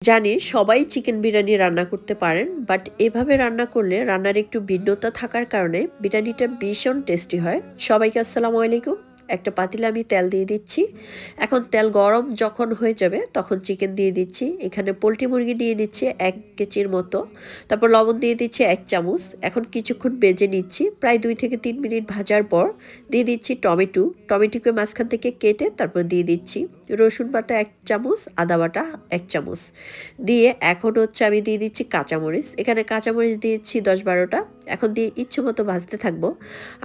জানি সবাই চিকেন বিরিয়ানি রান্না করতে পারেন, বাট এভাবে রান্না করলে রান্নার একটু ভিন্নতা থাকার কারণে বিরিয়ানিটা ভীষণ টেস্টি হয়। সবাইকে আসসালামু আলাইকুম। একটা পাতিলে আমি তেল দিয়ে দিচ্ছি। এখন তেল গরম যখন হয়ে যাবে তখন চিকেন দিয়ে দিচ্ছি। এখানে পোলট্রি মুরগি নিয়ে নিচ্ছি 1 কেজির মতো। তারপর লবণ দিয়ে দিচ্ছি 1 চামচ। এখন কিছুক্ষণ ভেজে নিচ্ছি, প্রায় 2 থেকে 3 মিনিট ভাজার পর দিয়ে দিচ্ছি টমেটোকে মাঝখান থেকে কেটে তারপর দিয়ে দিচ্ছি রসুন বাটা 1 চামচ, আদা বাটা 1 চামচ দিয়ে এখন হচ্ছে আমি দিয়ে দিচ্ছি কাঁচামরিচ। এখানে কাঁচামরিচ দিয়েছি 10-12টা। এখন দিয়ে ইচ্ছে মতো ভাজতে থাকবো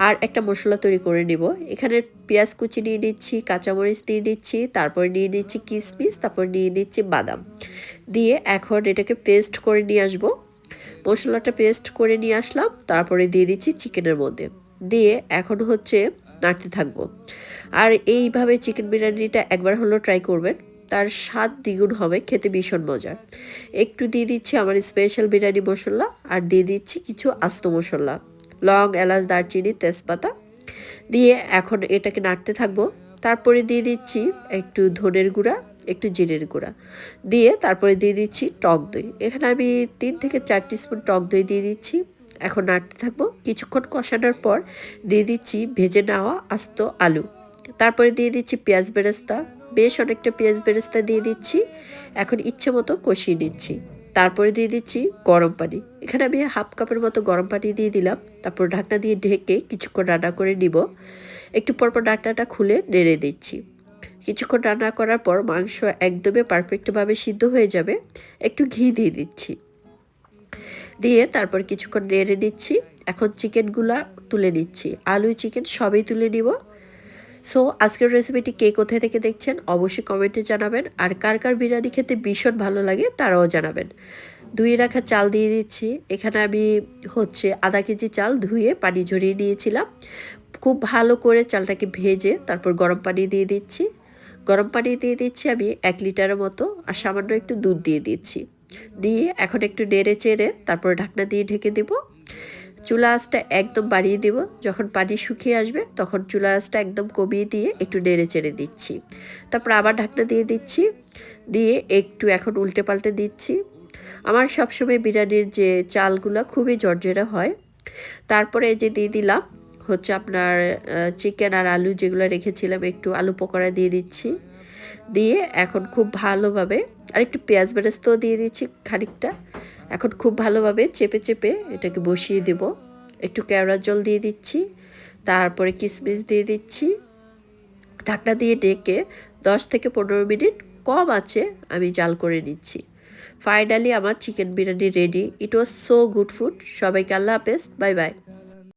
আর একটা মশলা তৈরি করে নিব। এখানে পেঁয়াজ কুচি নিয়ে নিচ্ছি, কাঁচামরিচ দিয়ে নিচ্ছি, তারপর নিয়ে নিচ্ছি কিশমিশ, তারপর নিয়ে নিচ্ছি বাদাম দিয়ে এখন এটাকে পেস্ট করে নিয়ে আসবো। মশলাটা পেস্ট করে নিয়ে আসলাম, তারপরে দিয়ে দিচ্ছি চিকেনের মধ্যে দিয়ে এখন হচ্ছে নাড়তে থাকবো। আর এইভাবে চিকেন বিরিয়ানিটা একবার হলো ট্রাই করবেন, তার স্বাদ দ্বিগুণ হবে, খেতে ভীষণ মজার। একটু দিয়ে দিচ্ছি আমার স্পেশাল বিরিয়ানি মশলা আর দিয়ে দিচ্ছি কিছু আস্ত মশলা, লং, এলাচ, দারচিনি, তেজপাতা দিয়ে এখন এটাকে নাড়তে থাকবো। তারপরে দিয়ে দিচ্ছি একটু ধনের গুঁড়া, একটু জিরের গুঁড়া দিয়ে তারপরে দিয়ে দিচ্ছি টক দই। এখানে আমি 3 থেকে 4 টিস্পুন টক দই দিয়ে দিচ্ছি। এখন নাড়তে থাকবো। কিছুক্ষণ কষানোর পর দিয়ে দিচ্ছি ভেজে নেওয়া আস্ত আলু। তারপরে দিয়ে দিচ্ছি পেঁয়াজ বেরেস্তা, বেশ অনেকটা পেঁয়াজ বেরেস্তা দিয়ে দিচ্ছি। এখন ইচ্ছে মতো কষিয়ে নিচ্ছি। তারপরে দিয়ে দিচ্ছি গরম পানি। এখানে আমি 1/2 কাপের মতো গরম পানি দিয়ে দিলাম। তারপর ঢাকনা দিয়ে ঢেকে কিছুক্ষণ রান্না করে নিব। একটু পরপর ঢাকনাটা খুলে নেড়ে দিচ্ছি। কিছুক্ষণ রান্না করার পর মাংস একদমই পারফেক্টভাবে সিদ্ধ হয়ে যাবে। একটু ঘি দিয়ে দিচ্ছি, দিয়ে তারপর কিছুক্ষণ নেড়ে নিচ্ছি। এখন চিকেনগুলা তুলে নিচ্ছি, আলু চিকেন সবই তুলে নিব। সো আজকের রেসিপিটি কে কোথায় থেকে দেখছেন অবশ্যই কমেন্টে জানাবেন, আর কার কার বিরিয়ানি খেতে ভীষণ ভালো লাগে তারাও জানাবেন। ধুয়ে রাখা চাল দিয়ে দিচ্ছি। এখানে আমি হচ্ছে আধা কেজি চাল ধুয়ে পানি ঝরিয়ে নিয়েছিলাম। খুব ভালো করে চালটাকে ভেজে তারপর গরম পানি দিয়ে দিচ্ছি। গরম পানি দিয়ে দিচ্ছি আমি 1 লিটারের মতো, আর সামান্য একটু দুধ দিয়ে দিচ্ছি। দিয়ে এখন একটু নেড়ে চেড়ে তারপর ঢাকনা দিয়ে ঢেকে দেব। চুলা আঁচটা একদম বাড়িয়ে দেব। যখন পানি শুকিয়ে আসবে তখন চুলা আঁচটা একদম কমিয়ে দিয়ে একটু নেড়ে চেড়ে দিচ্ছি। তারপর আবার ঢাকনা দিয়ে দিচ্ছি, দিয়ে একটু এখন উল্টে পাল্টে দিচ্ছি। আমার সবসময় বিরিয়ানির যে চালগুলো খুবই ঝরঝরে হয়। তারপরে এই যে দিয়ে দিলাম হচ্ছে আপনার চিকেন আর আলু যেগুলো রেখেছিলাম, একটু আলু পকোড়া দিয়ে দিচ্ছি। দিয়ে এখন খুব ভালোভাবে আর একটু পেঁয়াজ বেরেস্তাও দিয়ে দিচ্ছি খানিকটা। এখন খুব ভালোভাবে চেপে চেপে এটাকে বসিয়ে দেব। একটু কেওড়ার জল দিয়ে দিচ্ছি, তারপরে কিশমিশ দিয়ে দিচ্ছি। ঢাকনা দিয়ে ডেকে 10 থেকে 15 মিনিট কম আঁচে আমি জাল করে নিচ্ছি। ফাইনালি আমার chicken biryani ready. It was so good food. সবাইকে আল্লাহ হাফেজ, বাই বাই।